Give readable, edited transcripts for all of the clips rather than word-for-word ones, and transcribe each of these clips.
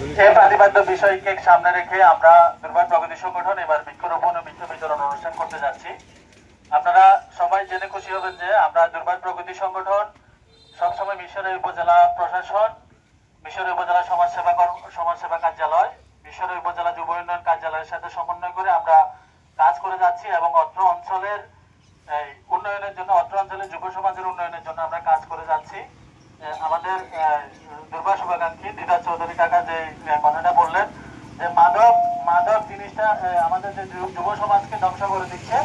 সেই প্রতিপাদ্য বিষয়কে সামনে রেখে আমরা দুর্বার প্রগতি সংগঠন এবার বৃক্ষরোপণ ও বৃক্ষ বিতরণ অনুষ্ঠান করতে যাচ্ছি। আপনারা সবাই জেনে খুশি হবেন যে আমরা দুর্বার প্রগতি সংগঠন সবসময় মিশরের উপজেলা প্রশাসন, মিশরের উপজেলা সমাজসেবা কার্যালয়, মিশরের উপজেলা যুব উন্নয়ন কার্যালয়ের সাথে সমন্বয় করে আমরা কাজ করে যাচ্ছি এবং অত্র অঞ্চলের উন্নয়নের জন্য, অত্র অঞ্চলের যুব সমাজের উন্নয়নের জন্য আমরা কাজ করে যাচ্ছি। আমাদের দুর্বা শুভাকাঙ্ক্ষী দিদা চৌধুরী কাকা যে কথাটা বললেন যে মাদক জিনিসটা আমাদের যে যুব সমাজকে ধ্বংস করে দিচ্ছে,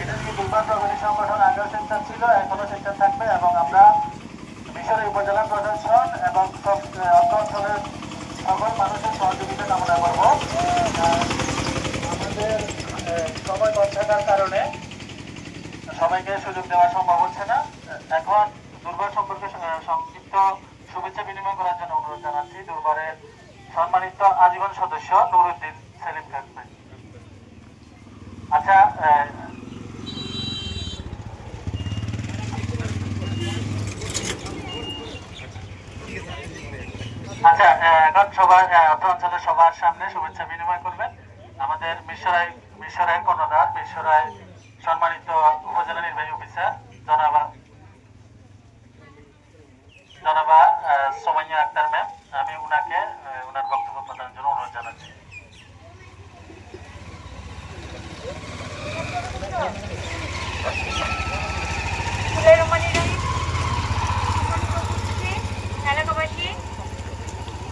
এটা নিয়ে দুর্বা প্রগতি সংগঠন আগেও চেষ্টা ছিল, এখনো চেষ্টা থাকবে এবং আমরা মিশরের উপজেলা প্রশাসন এবং অত্র অঞ্চলের সকল মানুষের সহযোগিতা কামনা করব। আমাদের সময় কম থাকার কারণে সবাইকে সুযোগ দেওয়া সম্ভব হচ্ছে না। এখন দুর্বার সম্পর্কে সংক্ষিপ্ত শুভেচ্ছা বিনিময় করার জন্য অনুরোধ জানাচ্ছি দুর্বারের সম্মানিত আজীবন সদস্য নুরুদ্দিন সেলিম খান। আচ্ছা, এখন সবার অত্র অঞ্চলের সবার সামনে শুভেচ্ছা বিনিময় করবেন আমাদের মিশরাইয়ের কর্ণধার, মিশরাই সম্মানিত উপজেলা নির্বাহী অফিসার জনাবা সোমাইয়া আক্তার ম্যাম। আমি উনাকে উনার বক্তব্য প্রদানের জন্য অনুরোধ জানাচ্ছি।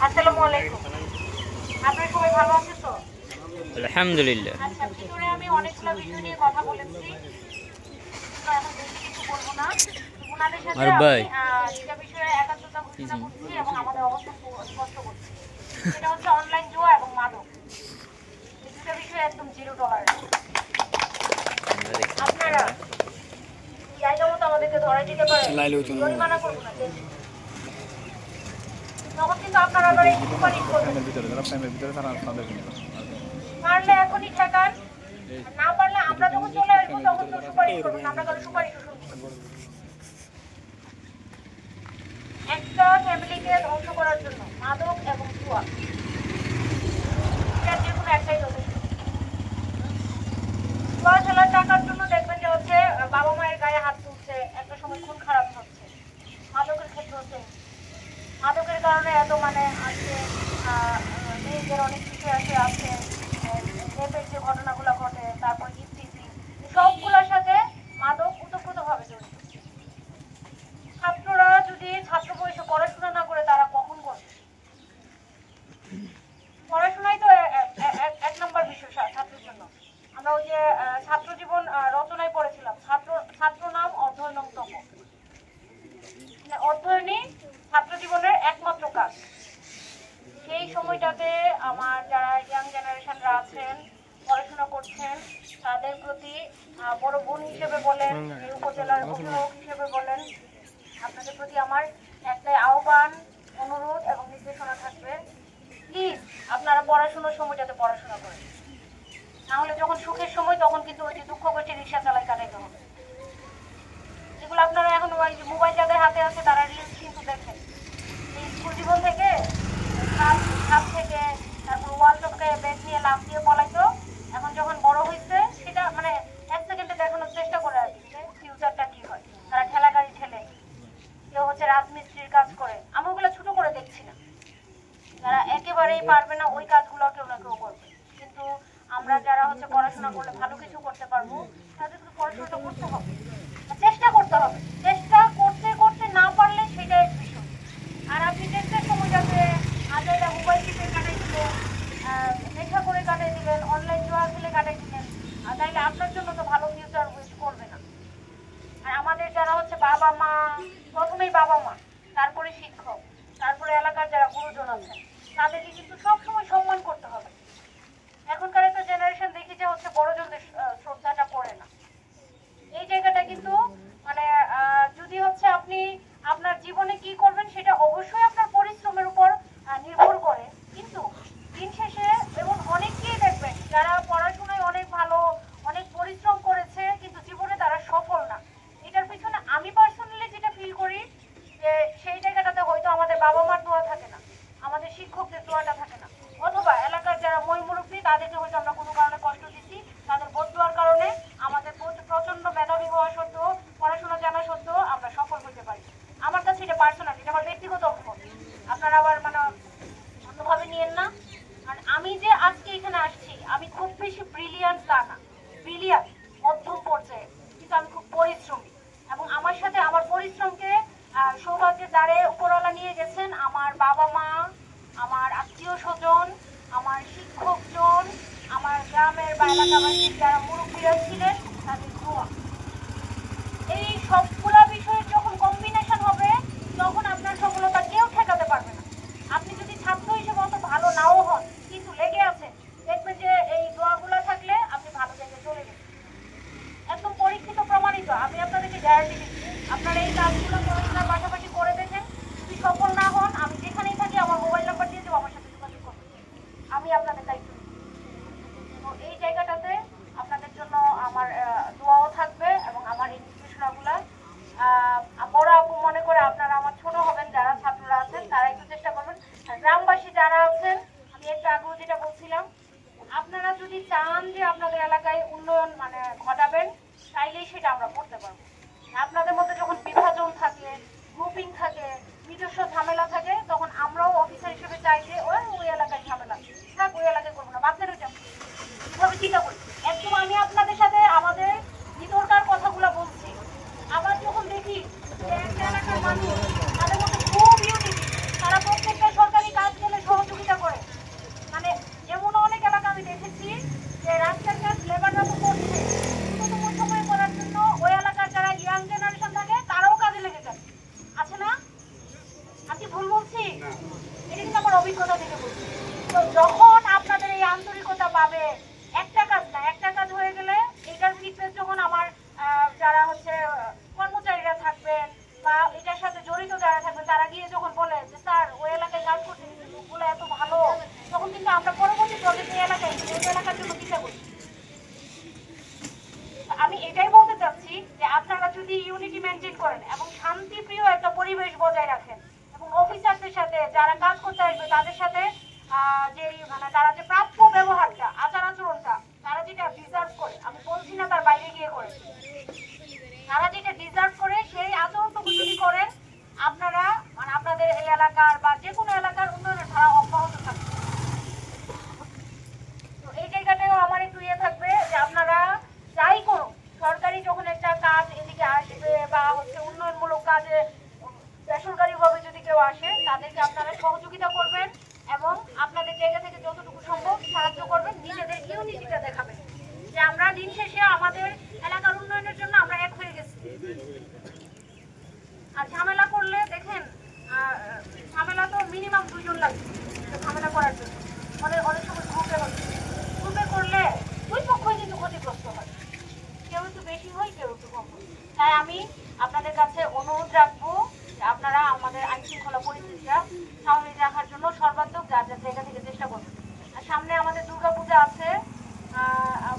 আসসালামু আলাইকুম। আপনারা সবাই ভালো আছেন তো? আলহামদুলিল্লাহ। আচ্ছা, ভিতরে আমি অনেকগুলো বিষয় নিয়ে কথা বলেছি, এখন বেশি কিছু বলবো না। ওনাদের সাথে একটা বিষয়ে একাত্মতা ঘোষণা করছি এবং আমাদের অবস্থান স্পষ্ট করছি। সেটা হচ্ছে অনলাইন জুয়া এবং মাদক। এই দুটো বিষয়ে একদম জিরো টলারেন্স। আপনারা জায়গা মতো আমাদেরকে ধরে দিতে পারেন, জরিমানা করবো না, তখন কিন্তু আপনারা আবার এই সুপারিশ করবেন। পারলে এখনই ঠেকান, না পারলে আমরা যখন চলে আসবো তখন তো সুপারিশ করবেন। আমরা কারো সুপারিশও শুনবো। একটা ফ্যামিলিকে ধ্বংস করার জন্য মাদক এবং জুয়া, এটার যে কোনো একটাই যথেষ্ট। জুয়া খেলার টাকার জন্য দেখবেন যে হচ্ছে বাবা মায়ের গায়ে হাত তুলছে, একটা সময় খুন খারাপ হচ্ছে। মাদকের ক্ষেত্রে হচ্ছে মাদকের কারণে এত আজকে মেয়েদের অনেক কিছু আছে রেপের যে ঘটনাগুলো ঘটে, তারপর ইফটিজিং, সবগুলোর সাথে মাদক ওতপ্রোতভাবে জড়িত। ছাত্ররা যদি ছাত্র বয়সে পড়াশোনা না করে তারা কখন করবে? পড়াশোনাই তো এক নম্বর বিষয় ছাত্রের জন্য। আমরা ওই যে ছাত্র জীবন রচনায় পড়েছিলাম, ছাত্র নাম অধ্যয়নম তম, অধ্যয়নই ছাত্র জীবনের একমাত্র কাজ। সেই সময়টাতে আমার যারা ইয়াং জেনারেশনরা আছেন, পড়াশোনা করছেন, তাদের প্রতি বড় বোন হিসেবে বলেন, এই উপজেলার অভিভাবক হিসেবে বলেন, আপনাদের প্রতি আমার একটাই আহ্বান, অনুরোধ এবং নির্দেশনা থাকবে, প্লিজ আপনারা পড়াশোনার সময়টাতে পড়াশোনা করেন। নাহলে যখন সুখের সময় তখন কিন্তু ওই যে দুঃখ করছে রিক্সা চালাই কাটাইতে হবে। যেগুলো আপনারা এখন মোবাইল যাদের হাতে আছে তারা রিলস কিন্তু দেখেন। এই স্কুল জীবন থেকে ছাদ থেকে তারপর ওয়াল টপকে ব্যাগ নিয়ে লাফ দিয়ে পলাইতো, এখন যখন বড় হয়েছে সেটা এক সেকেন্ডে দেখানোর চেষ্টা করে আর কি ফিউচারটা কি হয়। তারা ঠেলা গাড়ি ঠেলে, কেউ হচ্ছে রাজমিস্ত্রির কাজ করে। আমি ওগুলো ছোট করে দেখছি না, যারা একেবারেই পারবে না ওই কাজগুলো কেউ না কেউ করবে। কিন্তু আমরা যারা হচ্ছে পড়াশোনা করলে ভালো কিছু করতে পারবো, তাদেরকে পড়াশোনাটা করতে হবে, চেষ্টা করতে হবে। চেষ্টা করতে করতে না পারলে সেটা এক বিষয়। আর আপনি চেষ্টার সময়টাতে আজাইরা মোবাইল টিপে কাটাই দিলেন, নেশা করে কাটাই দিলেন, অনলাইন জোয়া খেলে কাটাই দিলেন, তাইলে আপনার জন্য তো ভালো ফিউচার ওয়েট করবে না। আর আমাদের যারা হচ্ছে বাবা মা, প্রথমেই বাবা মা, তারপরে শিক্ষক, তারপরে এলাকার যারা গুরুজন আছেন, তাদেরকে কিন্তু সবসময় সম্মান করতে হবে। এখনকার একটা জেনারেশন দেখি যে হচ্ছে বড়জনদের শ্রদ্ধাটা করে না। এই জায়গাটা কিন্তু যদি হচ্ছে আপনি আপনার জীবনে কি করবেন সেটা অবশ্যই আপনার পরিশ্রমের উপর নির্ভর করে, কিন্তু দিন শেষে এবং অনেককেই দেখবেন যারা পড়াশোনায় অনেক ভালো, অনেক পরিশ্রম করেছে কিন্তু জীবনে তারা সফল না। এটার পিছনে আমি পার্সোনালি যেটা ফিল করি যে সেই জায়গাটাতে হয়তো আমাদের বাবা মার দোয়া থাকে না, আমাদের শিক্ষকদের বদদোয়াটা থাকে না। অথবা এলাকার যারা মই মুরব্বী তাদেরকে হয়তো আমরা কোনো কারণে কষ্ট দিচ্ছি, তাদের বদদোয়ার কারণে আমাদের প্রচন্ড মেধাবী হওয়া সত্ত্বেও, পড়াশোনা জানা সত্ত্বেও আমরা সফল হতে পারি। আমার কাছে এটা পার্সোনাল, এটা আমার ব্যক্তিগত অভিমত, আপনারা আবার মানে অন্যভাবে নিয়েন না। আর আমি যে আজকে এখানে আসছি, আমি খুব বেশি ব্রিলিয়ান্ট তা না, ব্রিলিয়ান্ট মধ্যম পর্যায়ে, কিন্তু আমি খুব পরিশ্রমী। এবং আমার সাথে আমার পরিশ্রমকে সৌভাগ্যের দ্বারে উপরওয়ালা নিয়ে গেছেন আমার বাবা মা, আমার আত্মীয় স্বজন, আমার শিক্ষকজন, আমার গ্রামের বা এলাকাবাসীর যারা মুরব্বীরা ছিলেন তাদের দোয়া। এই সবগুলা বিষয়ের যখন কম্বিনেশন হবে তখন আপনার সফলতা কেউ ঠেকাতে পারবে না। আপনি যদি ছাত্র হিসেবে অত ভালো নাও হন, কিন্তু লেগে আছে, দেখবেন যে এই দোয়াগুলো থাকলে আপনি ভালো জায়গায় চলে গেছেন। একদম পরীক্ষিত প্রমাণিত, আমি আপনাদেরকে গ্যারান্টি দিচ্ছি। আপনারা এই কাজগুলো পড়াশোনার পাশাপাশি করে দেখেন, যদি সফল না হন, আমি যেখানেই থাকি আমার মোবাইল নাম্বার দিয়ে দেবো, আমার সাথে যোগাযোগ করবেন, আমি আপনাদের দায়িত্ব নিই। তো এই জায়গাটাতে আপনাদের জন্য আমার দোয়াও থাকবে এবং আমার এই নির্দেশনাগুলো বড় আপু মনে করে আপনারা আমার ছোট হবেন, যারা ছাত্ররা আছেন তারা একটু চেষ্টা করবেন। আর গ্রামবাসী যারা আছেন, আমি একটু আগ্রহ যেটা বলছিলাম, আপনারা যদি চান যে আপনাদের এলাকায় উন্নয়ন মানে ঘটাবেন, তাইলেই সেটা আমরা করতে পারবো। আপনাদের মধ্যে যখন বিভাজন থাকে, গ্রুপিং থাকে, নিজস্ব ঝামেলা থাকে, তখন আমরাও অফিসার হিসেবে চাই যে ওই এলাকায় ঝামেলা থাক, ওই এলাকায় করবো না, বাচ্চারও যাবো, এভাবে চিন্তা করি। একদম আমি আপনাদের সাথে আমাদের ভিতরকার কথাগুলো বলছি। আবার যখন দেখি যে একটা এলাকার মানুষ, তাদের মধ্যে খুব ইউনিটি, তারা প্রত্যেকটা সরকারি কাজ গেলে সহযোগিতা করে। মানে এমনও অনেক এলাকা আমি দেখেছি যে রাস্তার কাজ লেবাররা তো করছে, দ্রুততম সময় করার জন্য ওই এলাকার যারা ইয়াং জেনারেশন থাকে তারাও কাজে লেগে যায়, আছে না? আমি ভুল বলছি? এটা কিন্তু আমার অভিজ্ঞতা থেকে বলছি। তো যখন আপনাদের এই আন্তরিকতা পাবে, একটা কাজ না, একটা কাজ হয়ে গেলে এটার ফিডব্যাক যখন আমার যারা হচ্ছে কর্মচারীরা থাকবেন বা এটার সাথে জড়িত যারা থাকবেন, তারা গিয়ে যখন বলে যে স্যার ওই এলাকায় কাজ করতে লোকগুলো এত ভালো, তখন কিন্তু আমরা পরবর্তী প্রজেক্ট এই এলাকায় ওই এলাকার জন্য চিন্তা করি। আমি এটাই বলতে চাচ্ছি যে আপনারা যদি ইউনিটি মেনটেন করেন এবং শান্তিপ্রিয় একটা পরিবেশ বজায় রাখেন, এবং অফিসারদের সাথে যারা কাজ করতে আসবে তাদের সাথে যে মানে তারা যে প্রাপ্য ব্যবহারটা, আচার আচরণটা তারা যেটা ডিজার্ভ করে, আমি বলছি না তার বাইরে গিয়ে করে, তারা যেটা ডিজার্ভ করে সেই আচরণটুকু যদি করেন, আপনারা মানে আপনাদের এই এলাকার বা যে কোনো এলাকার উন্নয়নের ধারা অব্যাহত থাকবে। তো এই জায়গাটাও আমার একটু ইয়ে থাকবে যে আপনারা যাই করুন, সরকারি যখন একটা কাজ এদিকে আসবে বা হচ্ছে উন্নয়নমূলক কাজে বেসরকারিভাবে যদি কেউ আসে, তাদেরকে আপনারা সহযোগিতা করবেন এবং আপনাদের জায়গা থেকে যতটুকু সম্ভব সাহায্য করবেন, নিজেদের ইউনিটিটা দেখাবেন যে আমরা দিন শেষে আমাদের এলাকার উন্নয়নের জন্য আমরা এক হয়ে গেছি। আর ঝামেলা করলে দেখেন, ঝামেলা তো মিনিমাম 2 জন লাগবে ঝামেলা করার জন্য, অনেক সময় গ্রুপে করলে 2 পক্ষই কিন্তু ক্ষতিগ্রস্ত হয়, কেউ একটু বেশি হয়, কেউ একটু কম হয়। তাই আমি আপনাদের কাছে অনুরোধ রাখবো যে আপনারা আমাদের আইন শৃঙ্খলা পরিস্থিতিটা স্বাভাবিক রাখার জন্য সর্বাত্মক যার যার জায়গা থেকে চেষ্টা করবেন। আর সামনে আমাদের দুর্গাপূজা আছে,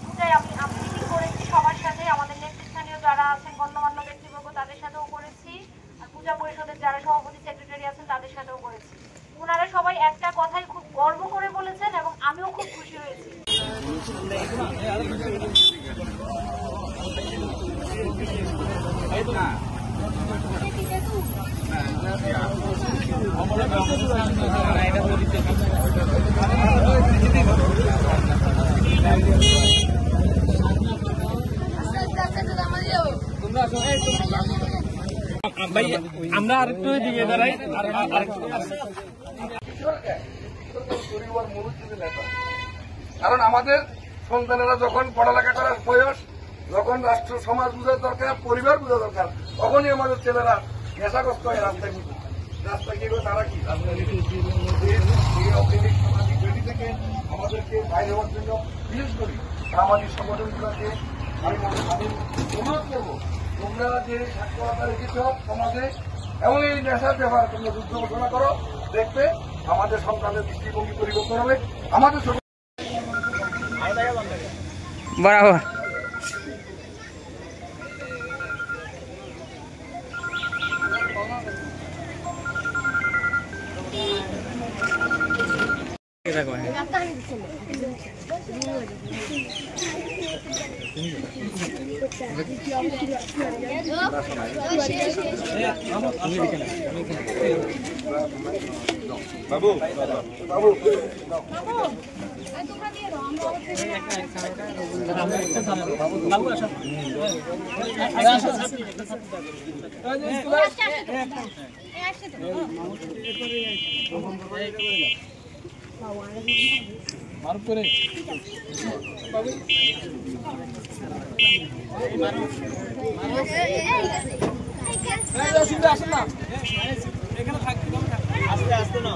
পূজায় আমি মিটিং করেছি সবার সাথে, আমাদের নেতৃস্থানীয় যারা আছেন গণ্যমান্য ব্যক্তিবর্গ তাদের সাথেও করেছি, আর পূজা পরিষদের যারা সভাপতি সেক্রেটারি আছেন তাদের সাথেও করেছি। ওনারা সবাই একটা কথাই খুব গর্ব করে বলেছেন এবং আমিও খুব খুশি হয়েছি। আমরা আরেকটু দিকে দাঁড়াই, কারণ আমাদের সন্তানেরা যখন পড়ালেখা করার বয়স, যখন রাষ্ট্র সমাজ বোঝার দরকার, পরিবার বোঝা দরকার, তখনই আমাদের ছেলেরা নেশাগ্রস্ত হয়ে রাস্তায় মুখে রাস্তায় গিয়ে তারা কি অর্থনৈতিক সামাজিক বেদি থেকে আমাদেরকে বাইরে হওয়ার জন্য বিশেষ করি সামাজিক সংগঠনগুলোকে আমি অনুরোধ করবো, তোমরা যে সাক্ষরতা রেখেছ সমাজে এবং এই নেশার ব্যাপারে তোমরা যুদ্ধ ঘোষণা করো, দেখবে আমাদের সন্তানের দৃষ্টিভঙ্গি পরিবর্তন হবে। আমাদের বরাবর বাবু বাবু মারুফ করে আসুন না এখানে থাকতে আস্তে আস্তে না